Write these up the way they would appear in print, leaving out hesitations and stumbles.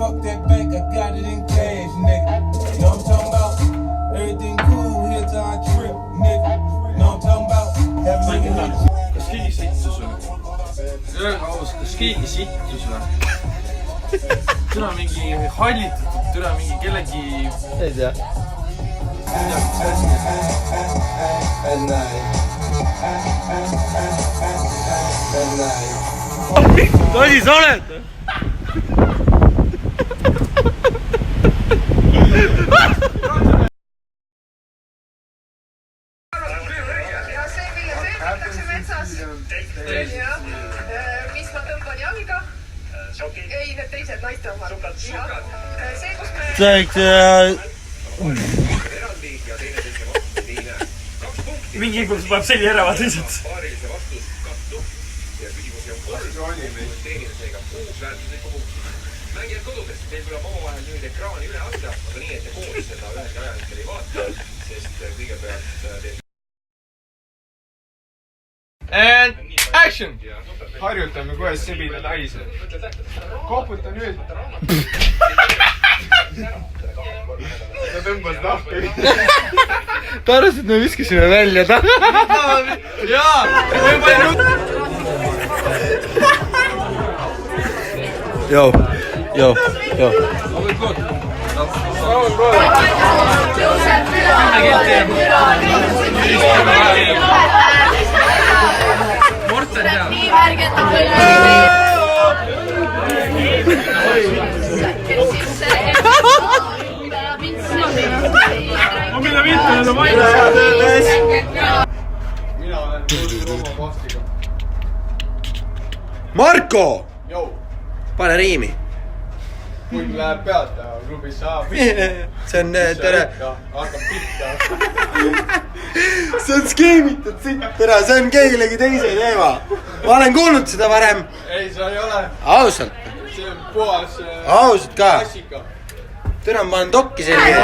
fuck that bank, I got it in cash, nigga. Know what I'm talking about? Everything cool, here's our trip, nigga. Know what I'm talking about? Kas keegi sittus või? Kas keegi sittus või? Türa mingi hallitatud, türa mingi kellegi... Ei tea. Tosi, sa oled? Mis ma tõmban jalga? Ei, need teised naiste omad. See, kus me... Mingi kus paneb selli ära vaata lihtsalt. Mängijad kodudes, teil tuleb omavahel nüüd ekraani üle anda, aga nii, et te koos seda ühegi ajalikel ei vaata, sest kõigepealt teil... And action! Harjutame kohe sebida naise. Koputa nüüd. Ta tõmbas nahku. Ta arvas, et me viskasime välja ta. Jaa! Joo. Morten teab. Nii värgeta Ma mida mitte, nad on vaid. Mina olen oma vastiga. Marko! Jou, Pane riimi. kui läheb peata, klubis saab. See on tere. Hakkab pihta. See on skeemitud sitt. Tere, see on kellegi teise teema. Ma olen kuulnud seda varem. Ei, sa ei ole. Ausalt. See on puhas Ausalt ka. klassika. Tere, ma olen dokki selline.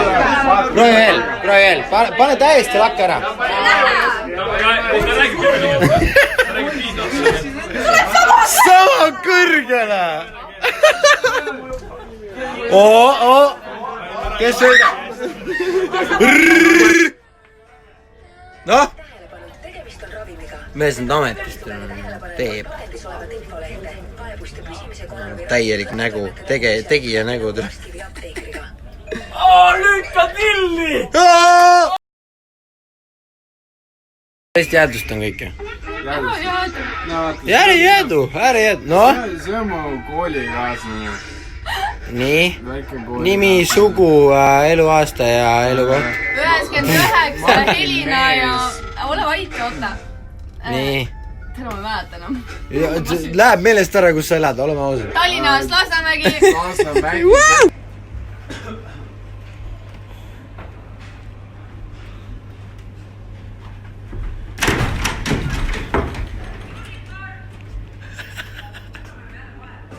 Prooveel. Pane täiesti lakka ära. Sama kõrgele. Kes sõidab? Noh? Mees nüüd ametist teeb. Täielik nägu. Tegija nägu. Lükka tilli! Hästi jäädust on kõike. Jäädu. Noh? See on mu koolikaaslane. Nii. Nimi, sugu, eluaasta ja elukoht. 99, Helina ja... Ole vait, oota. Nii. Täna ma mäletan enam. Läheb meelest ära, kus sa elad, oleme ausad. Tallinnas, Lasnamägi.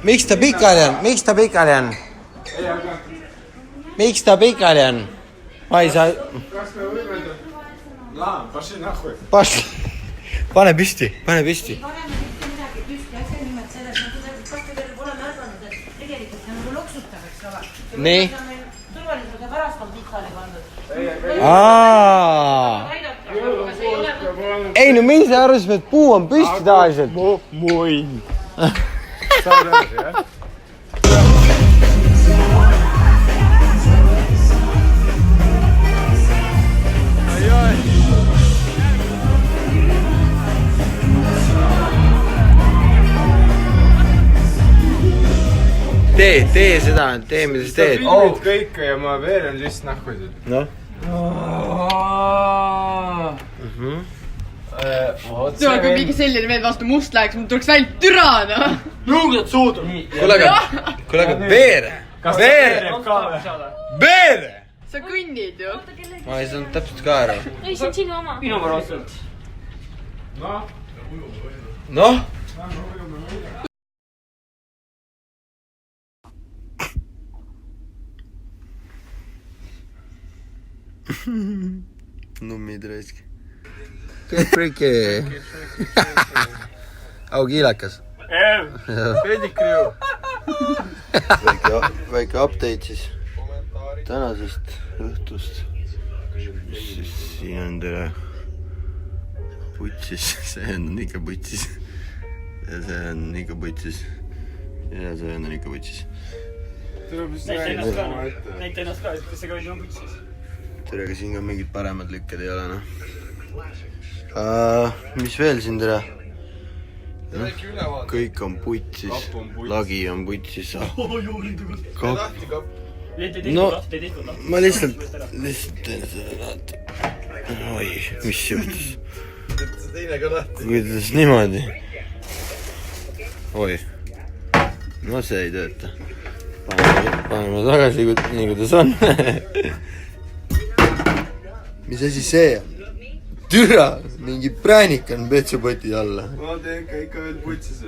Miks ta pikali on? Ma ei saa... Kas me võime... Paši nahku. Pane püsti. Varem ei mitte midagi püsti, asja nimelt selles, kas te veel pole märganud, et tegelikult see nagu loksutab, eks ole. Nii. Turvaliselt ja pärast on pikali pandud. Ei, no meil see arvasime, et puu on püsti tavaliselt. Moin. Saad edasi, jah? Tee seda, mida sa teed. Kõike ja ma veeren lihtsalt nahkusid. Noh. Tule, kui mingi selline veel vastu must läheks, mul tuleks välja türana. Nuugad suudu! Kuule, aga Beere! Sa kõnnid ju. Ma ei saanud täpselt ka ära. Ei, see on sinu oma. Minu varasselt. Noh? Nummid raisk. Kõik Au kiilakas. Pedikriu. väike update siis tänasest õhtust. Mis siis siin on teile putsis, see on ikka putsis. Ja see on ikka putsis. Ja see on ikka putsis. Näite ennast ka, et see ka on putsis. Tere, ka siin ka mingid paremad lükked ei ole, noh. Mis veel siin tere? Kõik on putsis. Lagi on putsis. No, ma lihtsalt teen seda lahti. Oi, mis juhtus? Kuidas niimoodi? Oi. No see ei tööta. Paneme tagasi nii kuidas on. Mis asi see on? Türa! Mingi präänik on petsupoti alla. Ma teen ka ikka veel putsis.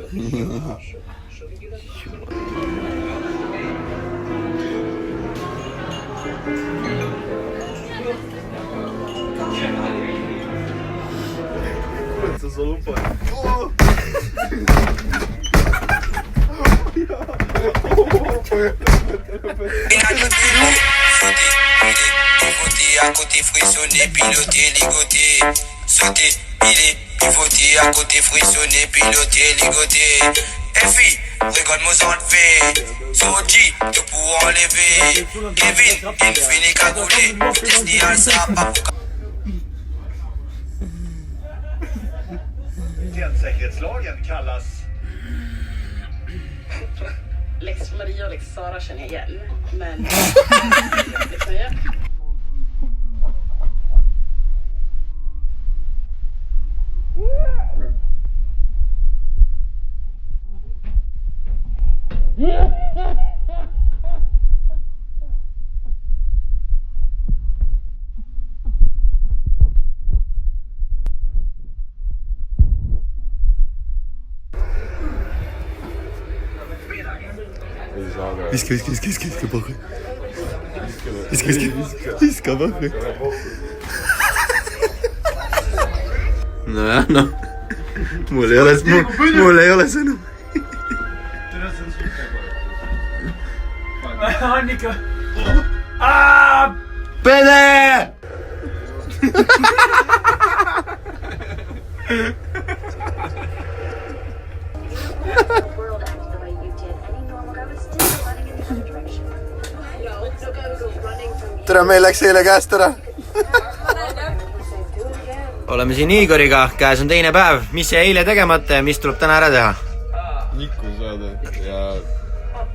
Sa lupa. À côté frissonné, piloté, ligoté. Sauté, pilé, pivoté. À côté frissonné, piloté, ligoté. FI, regarde mon sang de fait. Soji, tout pour enlever. Kevin, infini cagoulé. Disney al sapa. Tändsäkerhetslagen kallas... Lex Maria och Lex Sara känner jag igen, men... Viska pohhu. Viska pohhu. Nojah, noh. Mul ei ole sõnu. Annika! Pede! Tere, meil läks eile käest ära. Oleme siin Igoriga, käes on teine päev. Mis jäi eile tegemata ja mis tuleb täna ära teha? Nikku saada ja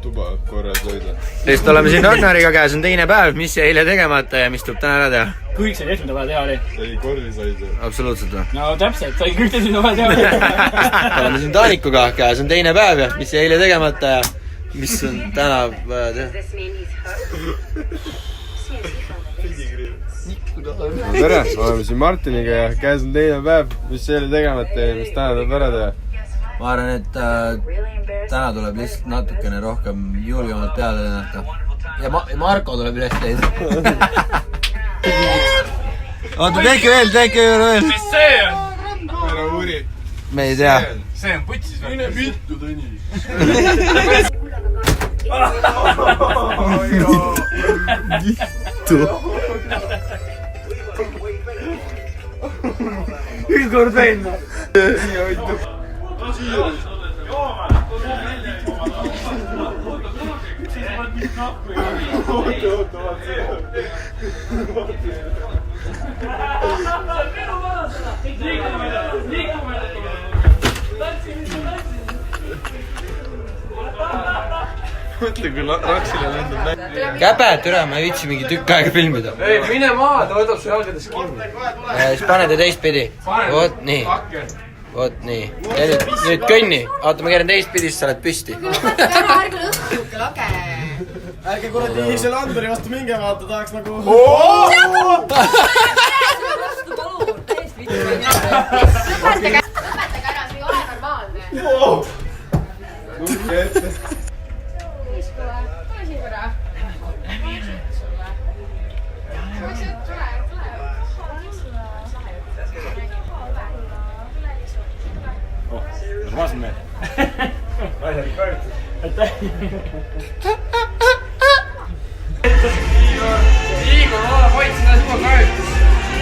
tuba korras hoida. Sest oleme siin Ragnariga, käes on teine päev. Mis jäi eile tegemata ja mis tuleb täna ära teha? Kõik see tehtud vaja teha oli. Sai korri saida. Absoluutselt või? No täpselt, sai kõik tehtud vaja teha oli. Oleme siin Taanikuga, käes on teine päev ja mis jäi eile tegemata ja mis on täna vaja teha? Tere, oleme siin Martiniga ja käes on teine päev, mis eile tegemata ja mis täna tuleb ära teha. Ma arvan, et täna tuleb lihtsalt natukene rohkem julgemalt peale lennata. Ja Marko tuleb üles teid. Oota, tehke veel. Mis see on? Ära uuri. Me ei tea. See on putsis või? Mine vittu, Tõni. Vittu. Üks kord veinna. Nii hoitab. Mõtle, kui Raksile lendab näi. Käbe, türa, ma ei viitsi mingi tükk aega filmida. Ei, mine maa, ta võtab su jalgades kinni. Siis paned ja teistpidi. Vot nii. Vot nii. Ja nüüd kõnni. Oota, ma keeran teistpidi, siis sa oled püsti. Ärge lõhkuke lage. Ärge kuradi selle anduri vastu minge vaata, tahaks nagu... Vastu palun, täiesti vitu. Lõpetage ära, see ei ole normaalne. Nukke ette. Normaalselt mehed. Naisel ikka öeldud. Aitäh. rääkisin alles juba kaevitus.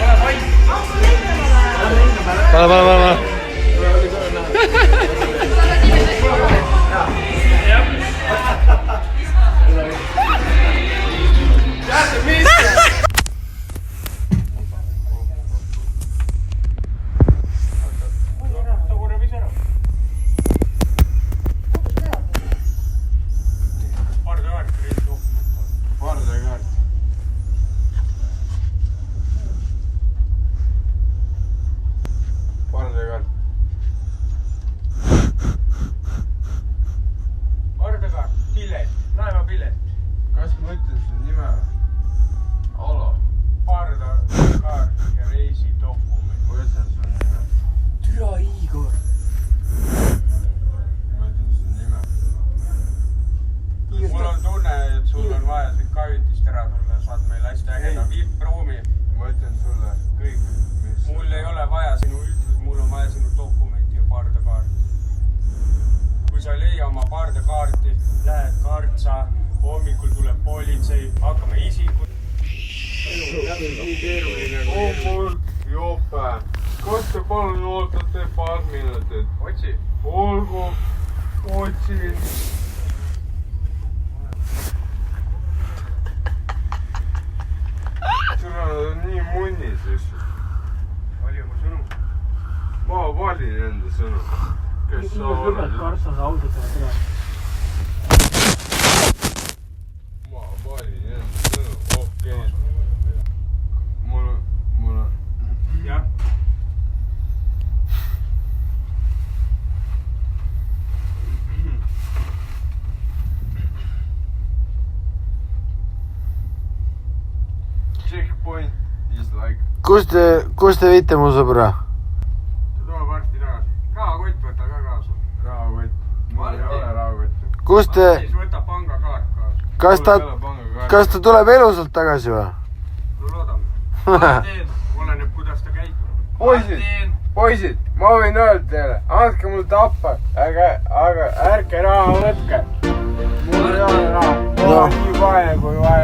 Ole vait. Pane. Teate, mis? Pardakaart, pilet, laevapilet. Kas ma ütlen su nime? Alo. Pardakaart ja reisidokument. Ma ütlen su nime. Türa Igor. Ma ütlen su nime. Mul on tunne, et sul on vaja siit kaevitist ära tulla, saad meil hästi ägeda VIP-ruumi. Ma ütlen sulle kõik, mis... Mul ei ole vaja sinu ütlus, mul on vaja sinu dokumenti ja pardakaarti. Kui sa ei leia oma pardakaarti, lähed Kartsa, hommikul tuleb politsei, hakkame isikut. mul jope. Kas te palun ootate paar minutit? Otsi. Olgu, otsin. Türa, nad on nii munnis lihtsalt. Oli oma sõnum. Ma valin enda sõnu. Kes sa oled? Ma valin enda sõnu. Okei. Mul on... Jah. Checkpoint is like... Kus te viite mu sõbra? Too varsti tagasi. Rahakott võta ka kaasa. Rahakott. Mul ei ole rahakotti. Kus te... Siis võta pangakaart kaasa. Kas ta tuleb elusalt tagasi või? No loodame. Oleneb, kuidas ta käitub. Poisid, ma võin öelda teile, andke mul tappa, aga ärge raha võtke. Mul ei ole raha. Mul on nii vaja, kui vaja.